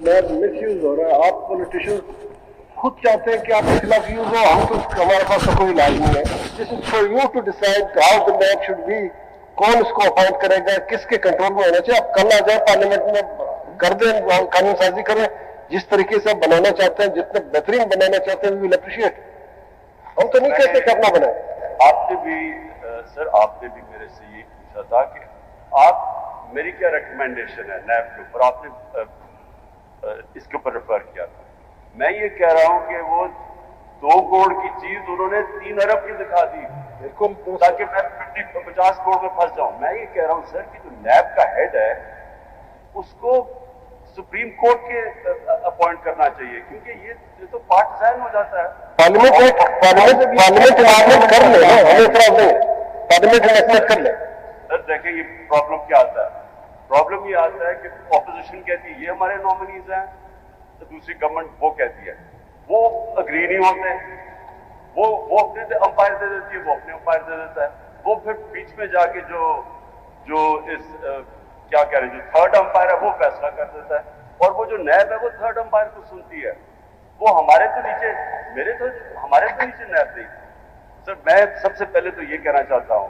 Lab miss use हो रहा है। आप पॉलिटिशियन खुद चाहते हैं कि आपके खिलाफ यूज हो, हम तो हमारे पास तो कोई इलाज नहीं है। This is for you to decide how the lab should be, कौन इसको अपॉइंट करेगा, किसके कंट्रोल में होना चाहिए। आप कल आ जाए पार्लियामेंट में कर दें, कानून साजी करें, जिस तरीके से आप बनाना चाहते हैं, जितने बेहतरीन बनाना चाहते हैं, वी विल अप्रिशिएट। हम तो नहीं कहते कि अपना बनाए। आपने भी सर आपने भी मेरे से ये पूछा था कि आप मेरी क्या रिकमेंडेशन है नैब के ऊपर, आपने इसके ऊपर रेफर किया था। मैं ये कह रहा हूं कि वो 2 करोड़ की चीज उन्होंने 3 अरब की दिखा दी, बिल्कुल, ताकि मैं 50 करोड़ में फंस जाऊं। मैं ये कह रहा हूं सर कि जो नैब का हेड है उसको सुप्रीम कोर्ट के अपॉइंट करना चाहिए, क्योंकि ये तो पार्टिजान हो जाता है। पार्लियामेंट इलेक्ट कर ले, हमें खराब नहीं, पार्लियामेंट इलेक्ट कर ले। सर देखिए ये प्रॉब्लम क्या आता है, प्रॉब्लम ये आता है कि ऑपोजिशन कहती है ये हमारे नॉमिनीज हैं, तो दूसरी गवर्नमेंट वो कहती है, वो अग्री नहीं होते, वो अपने अंपायर दे देती है, वो अपने अंपायर दे देता है, वो फिर बीच में जाके जो इस क्या कह रहे हैं, जो थर्ड अंपायर है वो फैसला कर देता है, और वो जो नैब है वो थर्ड अंपायर को सुनती है। वो हमारे तो नीचे नैब नहीं। सर मैं सबसे पहले तो ये कहना चाहता हूं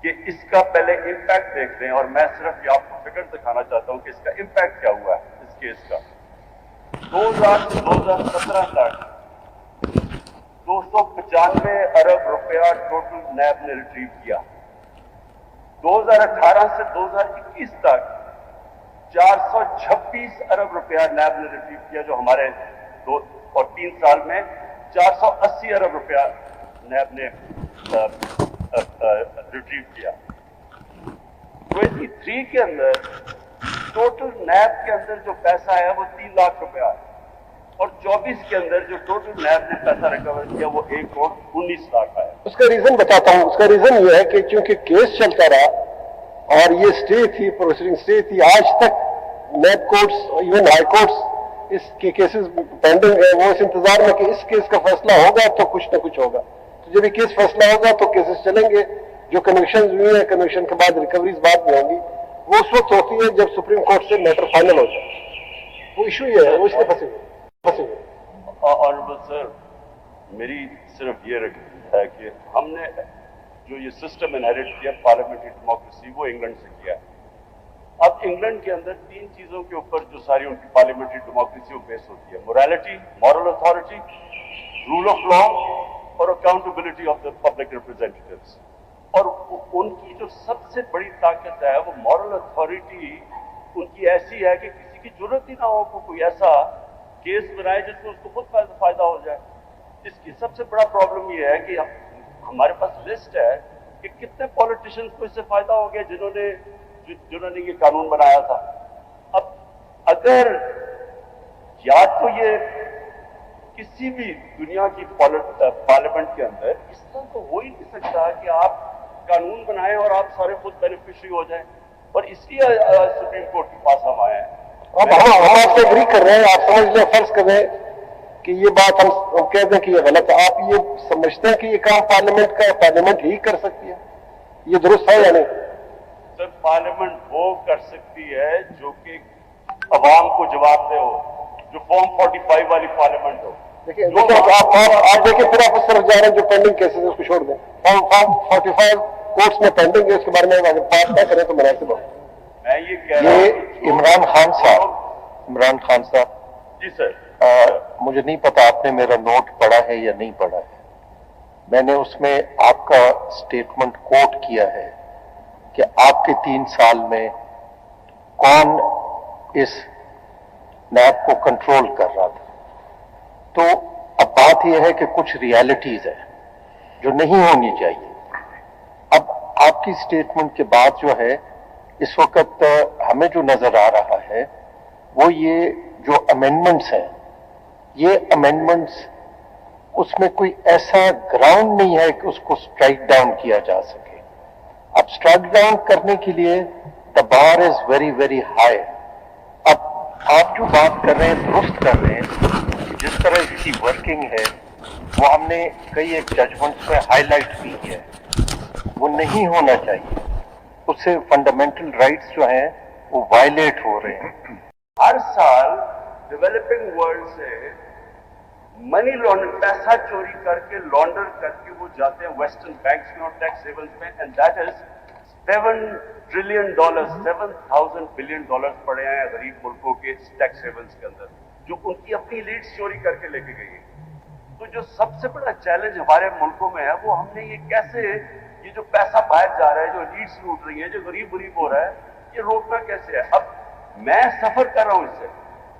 कि इसका पहले इंपैक्ट देख लें, और मैं सिर्फ ये आपको फिगर दिखाना चाहता हूं कि इसका इंपैक्ट क्या हुआ है इस केस का। 2000 से 2017 तक 295 अरब रुपया टोटल नैब ने रिट्रीव किया। 2018 से 2021 तक 426 अरब रुपया नैब ने रिट्रीव किया, जो हमारे 2 और 3 साल में 480 अरब रुपया नैब ने रिट्रीव किया। 23 के अंदर टोटल नैब के अंदर जो पैसा है वो 3 लाख रुपया है, और 24 के अंदर जो टोटल नैब ने पैसा रिकवर किया वो 1 करोड़ 19 लाख आया। उसका रीजन बताता हूं। उसका रीजन ये है कि क्योंकि केस चलता रहा और ये स्टे थी, प्रोसीडिंग स्टे थी, आज तक नैब कोर्ट्स, इवन हाई कोर्ट्स इसके केसेस पेंडिंग है। वो इस इंतजार में कि इस केस का फैसला होगा तो कुछ ना कुछ होगा। तो जब ये केस फैसला होगा तो केसेस चलेंगे। जो कन्विक्शन हुई है, कन्विक्शन के बाद रिकवरीज बाद में होंगी, वो उस वक्त होती है जब सुप्रीम कोर्ट से मैटर फाइनल हो जाए। वो इशू ये है, वो इसलिए फंसे हुए। ऑनरेबल सर, मेरी सिर्फ ये है कि हमने जो ये सिस्टम इनहेरिट किया पार्लियामेंट्री डेमोक्रेसी, वो इंग्लैंड से किया है। अब इंग्लैंड के अंदर 3 चीजों के ऊपर जो सारी उनकी पार्लियामेंट्री डेमोक्रेसी वो बेस होती है: morality, moral authority, rule of law और accountability of the public representatives. और उनकी जो सबसे बड़ी ताकत है वो मॉरल अथॉरिटी उनकी ऐसी है कि किसी की जरूरत ही ना हो को कोई ऐसा केस बनाए जिसमें उसको खुद फायदा हो जाए। इसकी सबसे बड़ा प्रॉब्लम ये है कि हमारे पास लिस्ट है कि कितने पॉलिटिशियंस को इससे फायदा हो गया जिन्होंने ये कानून बनाया था। अब अगर या तो ये किसी भी दुनिया की पार्लियामेंट के अंदर इस तरह तो हो ही नहीं सकता कि आप कानून बनाएं और आप सारे खुद बेनिफिशियरी हो जाएं, और इसलिए सुप्रीम कोर्ट के पास हम आए हैं। अब हम आपसे एग्री कर रहे हैं, आप समझ लें, फर्ज कर रहे हैं कि ये बात हम कह दें कि ये गलत है। आप ये समझते हैं कि ये काम पार्लियामेंट ही कर सकती है, ये दुरुस्त है या नहीं? सर पार्लियामेंट वो कर सकती है जो कि अवाम को जवाब दे हो, जो फॉर्म 45 वाली पार्लियामेंट हो। देखिए आप देखिए, फिर आप उस तरफ जा रहे हैं जो पेंडिंग केसेस है उसको छोड़ दें। फॉर्म 45 कोर्ट्स में पेंडिंग है, उसके बारे में अगर बात ना करें तो मुनासिब हो। मैं ये कह रहा हूं इमरान खान साहब जी सर, मुझे नहीं पता आपने मेरा नोट पढ़ा है या नहीं पढ़ा है। मैंने उसमें आपका स्टेटमेंट कोट किया है कि आपके 3 साल में कौन इस नैब को कंट्रोल कर रहा था। तो अब बात यह है कि कुछ रियलिटीज है जो नहीं होनी चाहिए। अब आपकी स्टेटमेंट के बाद जो है इस वक्त हमें जो नजर आ रहा है वो ये जो अमेंडमेंट्स हैं, ये अमेंडमेंट्स उसमें कोई ऐसा ग्राउंड नहीं है कि उसको स्ट्राइक डाउन किया जा सके। अब स्ट्राइक डाउन करने के लिए the bar is very very high. अब आप जो बात कर रहे हैं दुरुस्त कर रहे हैं, जिस तरह इसकी वर्किंग है वो हमने कई एक जजमेंट्स में हाईलाइट की है, वो नहीं होना चाहिए। उससे फंडामेंटल राइट्स जो हैं वो वायलेट हो रहे हैं। हर साल डेवलपिंग वर्ल्ड से मनी लॉन्डर, पैसा चोरी करके लॉन्डर करके वो जाते हैं वेस्टर्न बैंक्स में और टैक्स हेवंस में, and that is $7 trillion, $7,000 billion पड़े हैं गरीब मुल्कों के टैक्स हेवंस के अंदर, जो उनकी अपनी लीड्स चोरी करके लेके गई है। तो जो सबसे बड़ा चैलेंज हमारे मुल्कों में है वो हमने ये कैसे, ये जो पैसा बाहर जा रहा है, जो लीड्स लूट रही है, जो गरीब हो रहा है, ये रोकना कैसे है। अब मैं सफर कर रहा हूं इससे,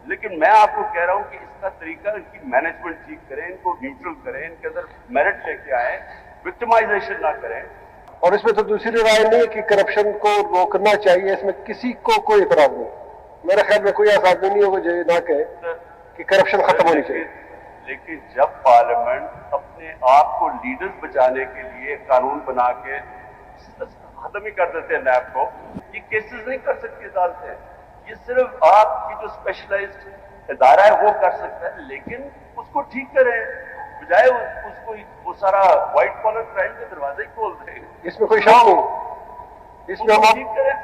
लेकिन मैं आपको कह रहा हूं कि इसका तरीका, इनकी मैनेजमेंट ठीक करें, इनको न्यूट्रल करें, इनके अंदर मेरिट लेके आए, विक्टिमाइजेशन ना करें। और इसमें तो दूसरी राय नहीं है कि करप्शन को रोकना चाहिए, इसमें किसी को कोई एतराज नहीं। मेरे ख्याल में कोई ऐसा आदमी नहीं होगा जो ये ना कहे कि करप्शन खत्म होनी चाहिए। लेकिन जब पार्लियामेंट अपने आप को लीडर्स बचाने के लिए कानून बना के खत्म ही कर देते हैं नैब को, ये केसेस नहीं कर सकती अदालतें, ये सिर्फ आपकी जो स्पेशलाइज्ड इदारा है वो कर सकता है, लेकिन उसको ठीक करें, बजाय उसको वो सारा व्हाइट कॉलर क्राइम के दरवाजे ही खोल दें। इसमें कोई शक नहीं, इसमें हम ठीक करें।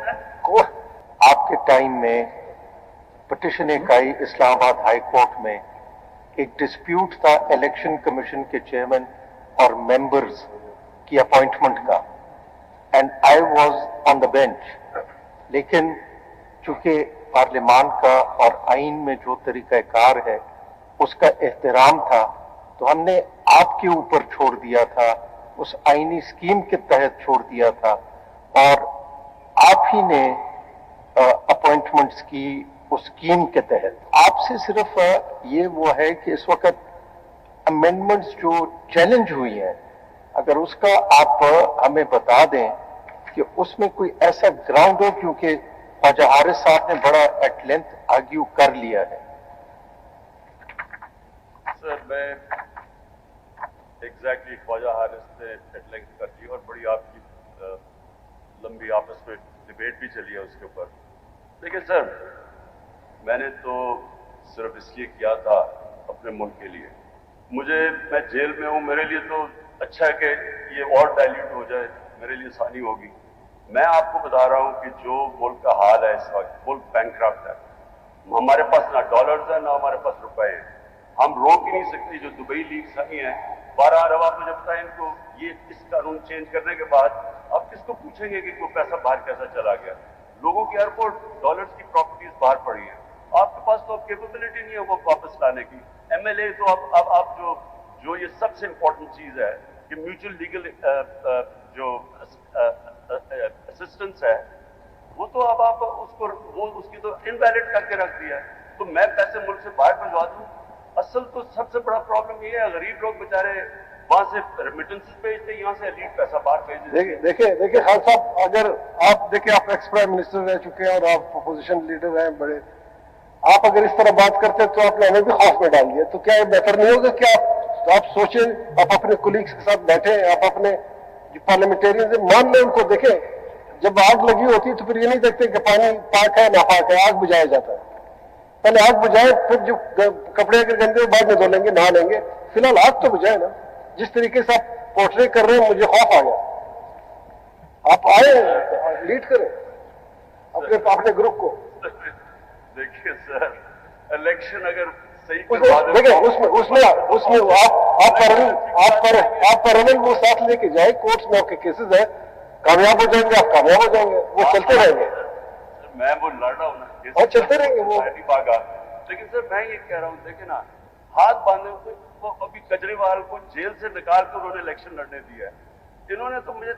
आपके टाइम में पिटिशन एक आई इस्लामाबाद हाई कोर्ट में, एक डिस्प्यूट था इलेक्शन कमीशन के चेयरमैन और मेंबर्स की अपॉइंटमेंट का, and I was on the bench. लेकिन चूंकि पार्लियामान का और आइन में जो तरीकाकार है उसका एहतराम था, तो हमने आपके ऊपर छोड़ दिया था, उस आईनी स्कीम के तहत छोड़ दिया था, और आप ही ने अपॉइंटमेंट्स की उस स्कीम के तहत। आपसे सिर्फ ये वो है कि इस वक्त अमेंडमेंट्स जो चैलेंज हुई हैं, अगर उसका आप हमें बता दें कि उसमें कोई ऐसा ग्राउंड हो, क्योंकि ख्वाजा हारिस साहब ने बड़ा एट लेंथ आर्ग्यू कर लिया है। सर मैं एग्जैक्टली ख्वाजा हारिस ने एट लेंथ कर दी और बड़ी आपकी लंबी आपस में डिबेट भी चली है उसके ऊपर। देखिए सर, मैंने तो सिर्फ इसलिए किया था अपने मुल्क के लिए। मैं जेल में हूं, मेरे लिए तो अच्छा है कि ये और डाइल्यूट हो जाए, मेरे लिए आसानी होगी। मैं आपको बता रहा हूं कि जो मुल्क का हाल है इस वक्त, मुल्क बैंकक्रप्ट है, हमारे पास ना डॉलर्स है ना हमारे पास रुपए हैं, हम रोक ही नहीं सकते। जो दुबई लीग्स आई हैं 12 अरब, आपने जब बताया इनको, ये इस कानून चेंज करने के बाद अब किसको पूछेंगे कि कोई पैसा बाहर कैसा चला गया। लोगों की एयरपोर्ट डॉलर्स की प्रॉपर्टीज बाहर पड़ी हैं, आपके पास तो अब कैपेबिलिटी नहीं है वो वापस लाने की। एमएलए तो अब आप जो ये सबसे इंपॉर्टेंट चीज है कि म्यूचुअल लीगल जो असिस्टेंस है, वो तो अब आप उसकी तो इनवैलिड करके रख दिया है। तो मैं पैसे मुल्क से बाहर भिजवा दूं, असल तो सबसे बड़ा प्रॉब्लम ये है, गरीब लोग बेचारे वहां से रेमिटेंसेस भेजते, यहाँ से एलीट पैसा बाहर भेज देते। देखिए खान साहब, अगर आप देखिए, आप एक्स प्राइम मिनिस्टर रह चुके हैं और आप अपोजिशन लीडर हैं बड़े, आप अगर इस तरह बात करते हैं तो आपने हमें भी खौफ में डाल दिया। तो क्या ये बेहतर नहीं होगा कि आप सोचें, आप अपने कुलीग्स के साथ बैठे, आप अपने जो पार्लियामेंटेरियन मान लें, उनको देखें। जब आग लगी होती है तो फिर ये नहीं देखते कि पानी पाक है नापाक है, आग बुझाया जाता है। पहले आग बुझाए, फिर जो कपड़े अगर गंदे बाद में धो लेंगे, नहा लेंगे, फिलहाल आग तो बुझाए ना। जिस तरीके से आप पोर्ट्रे कर रहे हैं, मुझे खौफ आ गया। आप आए, लीड करें अपने ग्रुप को। देखिए सर, इलेक्शन अगर सही देखिए उसमें आप पैरेलल वो साथ लेके जाए, कोर्ट्स में आपके केसेस है, कामयाब हो जाएंगे, आप कामयाब हो जाएंगे, वो चलते रहेंगे। मैं वो लड़ रहा हूँ ना, और चलते रहेंगे वो नहीं भागा। लेकिन सर मैं ये कह रहा हूँ, देखिए ना, हाथ बांधे हुए वो अभी केजरीवाल को जेल से निकाल कर उन्होंने इलेक्शन लड़ने दिया है। इन्होंने तो मुझे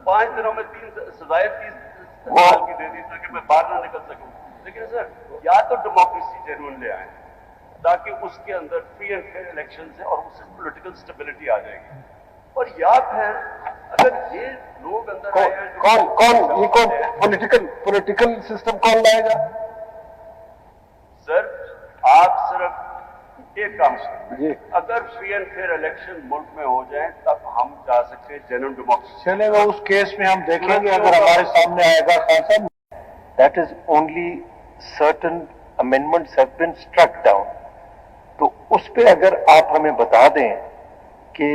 5 दिनों में 3 सजाएं 30 साल की दे दी ताकि मैं बाहर ना निकल सकूं। लेकिन सर, या तो डेमोक्रेसी जेन्युइन ले आए ताकि उसके अंदर फ्री एंड फेयर इलेक्शन है और उससे पॉलिटिकल स्टेबिलिटी आ जाएगी, और या फिर अगर ये लोग अंदर आए हैं, कौन पॉलिटिकल सिस्टम कौन लाएगा? सर आप सिर्फ एक काम करें, अगर फ्री एंड फेयर इलेक्शन मुल्क में हो जाए तब हम जा सकते हैं जेन्युइन डेमोक्रेसी। चलेगा, उस केस में हम देखेंगे अगर हमारे सामने आएगा। खान साहब, that is only certain amendments have been struck down, तो उस पे अगर आप हमें बता दें कि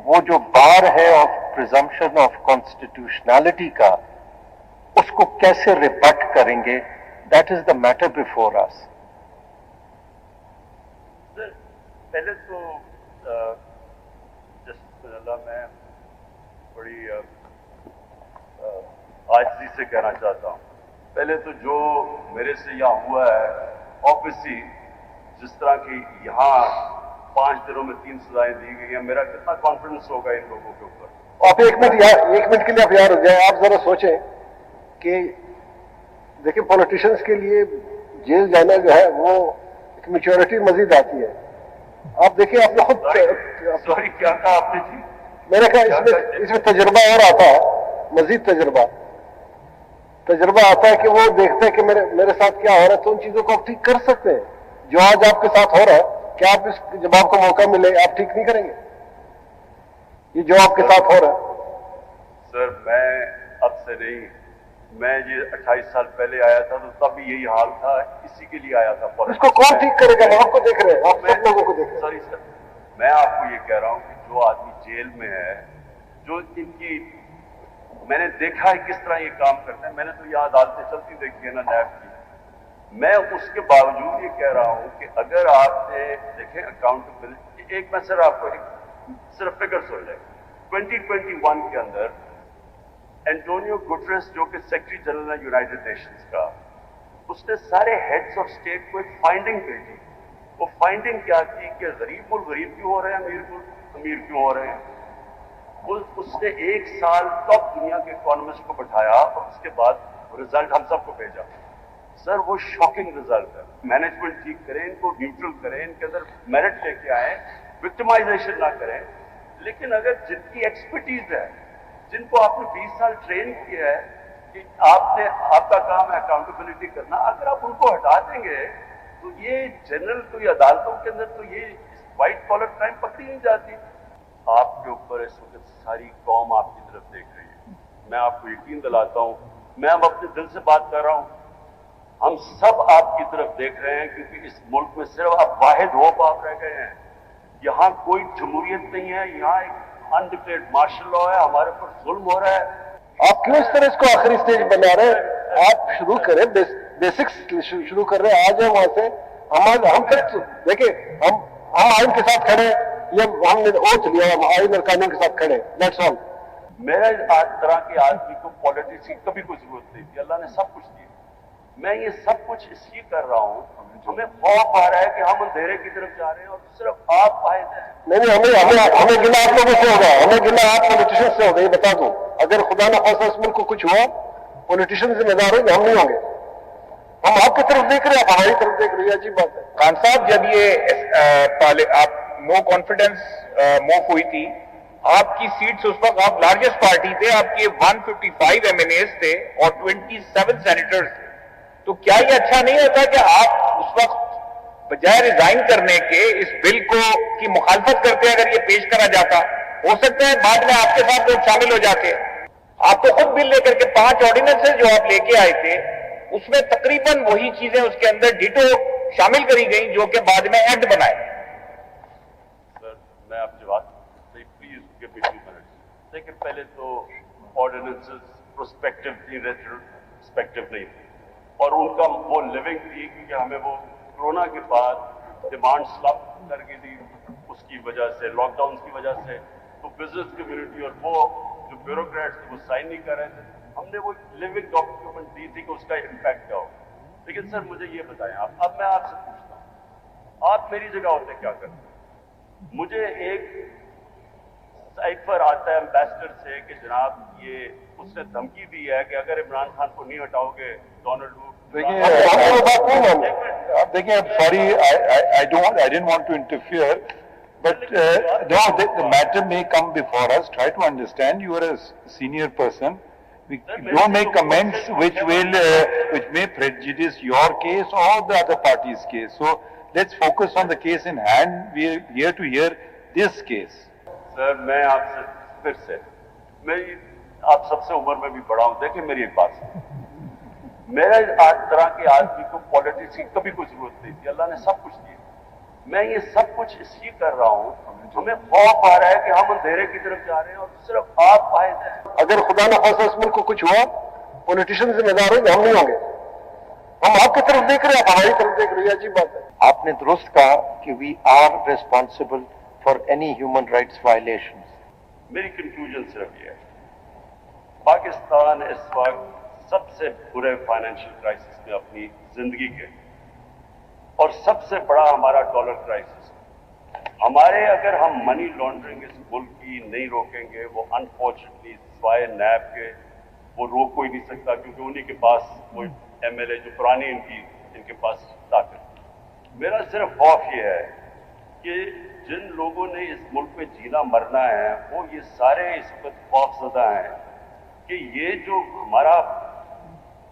वो जो बार है ऑफ प्रिजम्पशन ऑफ कॉन्स्टिट्यूशनैलिटी का, उसको कैसे रिबट करेंगे, That is the matter before us. Sir पहले तो मैं बड़ी आजिज़ी से कहना चाहता हूँ, पहले तो जो मेरे से यहाँ हुआ है, ऑब्वियसली जिस तरह की यहाँ 5 दिनों में 3 सजाएं दी गई हैं, मेरा कितना कॉन्फिडेंस होगा इन लोगों के ऊपर। आप एक मिनट के लिए आप याद हो जाए, आप जरा सोचें कि देखिए पॉलिटिशियंस के लिए जेल जाना जो है वो एक मैच्योरिटी मजीद आती है। आप देखिए आपने खुद सॉरी क्या कहा आपने जी? मैंने कहा इसमें तजुर्बा और आता है, मजीद तजुर्बा आता है कि वो देखते हैं कि मेरे साथ क्या हो रहा है, तो उन चीजों को आप ठीक कर सकते हैं। जो आज आपके साथ हो रहा है, क्या आप जब आपको मौका मिले आप ठीक नहीं करेंगे? ये जो आपके साथ हो रहा है। सर मैं अब से नहीं, मैं ये 28 साल पहले आया था तो तब भी यही हाल था, इसी के लिए आया था। इसको कौन ठीक करेगा? हम आपको देख रहे हैं, आप सब लोगों को देख रहे हैं। सॉरी सर, मैं आपको ये कह रहा हूँ कि जो आदमी जेल में है, जो इनकी मैंने देखा है किस तरह ये काम करते हैं, मैंने तो ये अदालतें चलती देखी है ना नैब की, मैं उसके बावजूद ये कह रहा हूँ कि अगर आपने देखें अकाउंटेबिलिटी, एक मैं सर आपको सिर्फ फिगर सुन लें, 2021 के अंदर एंटोनियो गुटरेस जो कि सेक्रेटरी जनरल है यूनाइटेड नेशंस का, उसने सारे हेड्स ऑफ स्टेट को एक फाइंडिंग भेजी। वो फाइंडिंग क्या थी कि गरीब मुल्क गरीब क्यों हो रहे हैं, अमीर मुल्क अमीर क्यों हो रहे हैं। उसने 1 साल टॉप दुनिया के इकोनॉमिस्ट को बैठाया और उसके बाद रिजल्ट हम सबको भेजा। सर वो शॉकिंग रिजल्ट है। मैनेजमेंट ठीक करें, इनको न्यूट्रल करें, इनके अंदर मेरिट लेके आए, विक्टिमाइजेशन ना करें, लेकिन अगर जिनकी एक्सपर्टीज है, जिनको आपने 20 साल ट्रेन किया है कि आपका काम है अकाउंटेबिलिटी करना, अगर आप उनको हटा देंगे तो ये जनरल कोई अदालतों के अंदर तो ये व्हाइट कॉलर क्राइम पकड़ी नहीं जाती। आपके ऊपर इस वक्त सारी कौम आपकी तरफ देख रही है। मैं आपको यकीन दिलाता हूं, मैं अब अपने दिल से बात कर रहा हूं, हम सब आपकी तरफ देख रहे हैं, क्योंकि इस मुल्क में सिर्फ आप वाहिद होप आप रह गए हैं। यहां कोई जमहूरियत नहीं है, यहां एक अनडिक्लेयर्ड मार्शल लॉ है, हमारे ऊपर जुल्म हो रहा है। आप क्यों इस तरह इसको आखिरी स्टेज बना रहे हैं? आप शुरू करें, बेसिक्स शुरू कर रहे हैं, आ जाए वहां से। हम फिर देखिए, हम आइन के साथ खड़े, ये हमने ओथ लिया, हम आइन और कानून के साथ खड़े, दैट्स ऑल। मेरे तरह के आदमी को पॉलिटिक्स की कभी कोई जरूरत नहीं थी, अल्लाह ने सब कुछ दिया। मैं ये सब कुछ इसलिए कर रहा हूँ, हमें खौफ आ रहा है कि हम अंधेरे की तरफ जा रहे हैं और सिर्फ आप फायदे हैं। नहीं, हमें गिला आप लोगों से होगा, हमें गिला आप पॉलिटिशियन से होगा, ये बता दो। अगर खुदा न खासा इस मुल्क को कुछ हुआ, पॉलिटिशियन जिम्मेदार होंगे, हम नहीं होंगे। हम आपकी तरफ देख रहे हैं, आप हमारी तरफ देख रहे हैं, अजीब बात है। खान साहब, जब ये आप नो कॉन्फिडेंस मूव हुई थी, आपकी सीट्स उस वक्त, आप लार्जेस्ट पार्टी थे, आपके 155 एमएनएस थे और 27 सेनेटर्स थे। तो क्या ये अच्छा नहीं होता कि आप उस वक्त बजाय रिजाइन करने के इस बिल को की मुखालफत करते, अगर ये पेश करा जाता, हो सकता है बाद में आपके साथ लोग शामिल हो जाते। आप तो खुद बिल लेकर के 5 ऑर्डिनेंसेस जो आप लेके आए थे, उसमें तकरीबन वही चीजें उसके अंदर डिटो शामिल करी गई जो कि बाद में एक्ट बनाए। सर मैं आपसे बात, प्लीज गिव मी 2 मिनट्स। देखिए पहले तो ऑर्डिनेंसेस प्रोस्पेक्टिव थी, रेट्रोस्पेक्टिव नहीं थी, और उनका वो लिविंग थी, क्योंकि हमें वो कोरोना के बाद डिमांड स्लप कर गई थी, उसकी वजह से, लॉकडाउन की वजह से, तो बिजनेस कम्युनिटी और वो जो ब्यूरोक्रेट्स थे वो साइन नहीं कर रहे थे। हमने वो लिविंग डॉक्यूमेंट दी थी कि उसका इम्पैक्ट क्या हो। लेकिन सर मुझे ये बताएं आप, अब मैं आपसे पूछता हूँ, आप मेरी जगह होते क्या करते? मुझे एक साइफर आता है एम्बेसडर से कि जनाब ये उसने धमकी दी है कि अगर इमरान खान को नहीं हटाओगे डोनाल्ड देखिए, sorry, I didn't want to interfere, but no, the matter may come before us. Try to understand. You are a senior person. We don't make comments which may prejudice your case or the other party's case. So let's focus on the case in hand. We are here to hear this case. Sir मैं आपसे फिर से, मैं आप सबसे उम्र में भी बड़ा हूं, देखिए मेरी एक बात सुनिए। मेरे तरह के आदमी को पॉलिटिक्स की कभी कोई जरूरत नहीं थी, अल्लाह ने सब कुछ दिया। मैं ये सब कुछ इसलिए कर रहा हूँ, हमें खौफ आ रहा है कि हम अंधेरे की तरफ जा रहे हैं और सिर्फ आप फायदे हैं। अगर खुदा न खासा इस मुल्क को कुछ हुआ, पॉलिटिशियन जिम्मेदार होंगे, हम नहीं होंगे। हम आपकी तरफ देख रहे हैं, आप हमारी तरफ देख रहे हैं, अच्छी बात है। आपने दुरुस्त कहा कि we are responsible for any human rights violations. मेरी कंक्लूजन सिर्फ ये है, पाकिस्तान इस वक्त सबसे बुरे फाइनेंशियल क्राइसिस में अपनी जिंदगी के, और सबसे बड़ा हमारा डॉलर क्राइसिस। हमारे अगर हम मनी लॉन्ड्रिंग इस मुल्क की नहीं रोकेंगे, वो अनफॉर्चुनेटली सिवाय नैब के वो रोक कोई नहीं सकता, क्योंकि उन्हीं के पास वो एमएलए जो पुरानी इनके पास ताकत। मेरा सिर्फ खौफ ये है कि जिन लोगों ने इस मुल्क में जीना मरना है, वो ये सारे इस वक्त खौफजदा हैं कि ये जो हमारा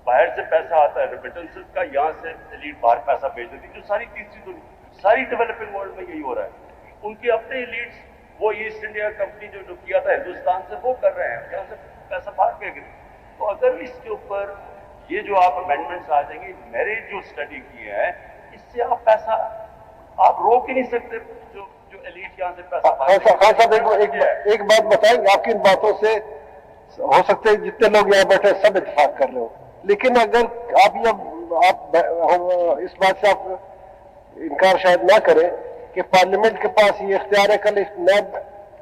बाहर से पैसा आता है रेमिटेंसेस का, यहाँ से एलीट बाहर पैसा भेज देती, जो सारी तीसरी दुनिया, सारी डेवलपिंग वर्ल्ड में यही हो रहा है। उनके अपने एलीट्स, वो ईस्ट इंडिया कंपनी जो किया था हिंदुस्तान से, वो कर रहे हैं, यहाँ से पैसा बाहर फेंक रहे। तो अगर इसके ऊपर ये जो आप अमेंडमेंट्स आ जाएंगे, मैंने जो स्टडी की है, इससे आप पैसा आप रोक ही नहीं सकते, जो एलीट यहाँ से पैसा खान साहब एक बात बताएंगे, आपकी इन बातों से हो सकते हैं जितने लोग यहाँ बैठे सब इत्तेफाक कर रहे हो, लेकिन अगर आप इस बात से आप इनकार शायद ना करें कि पार्लियामेंट के पास ये इख्तियार है कल इस नैब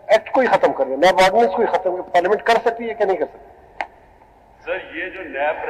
एक्ट को ही खत्म कर दे, नैब ऑर्डिनेंस को ही खत्म, पार्लियामेंट कर सकती है कि नहीं कर सकती? सर ये जो नैब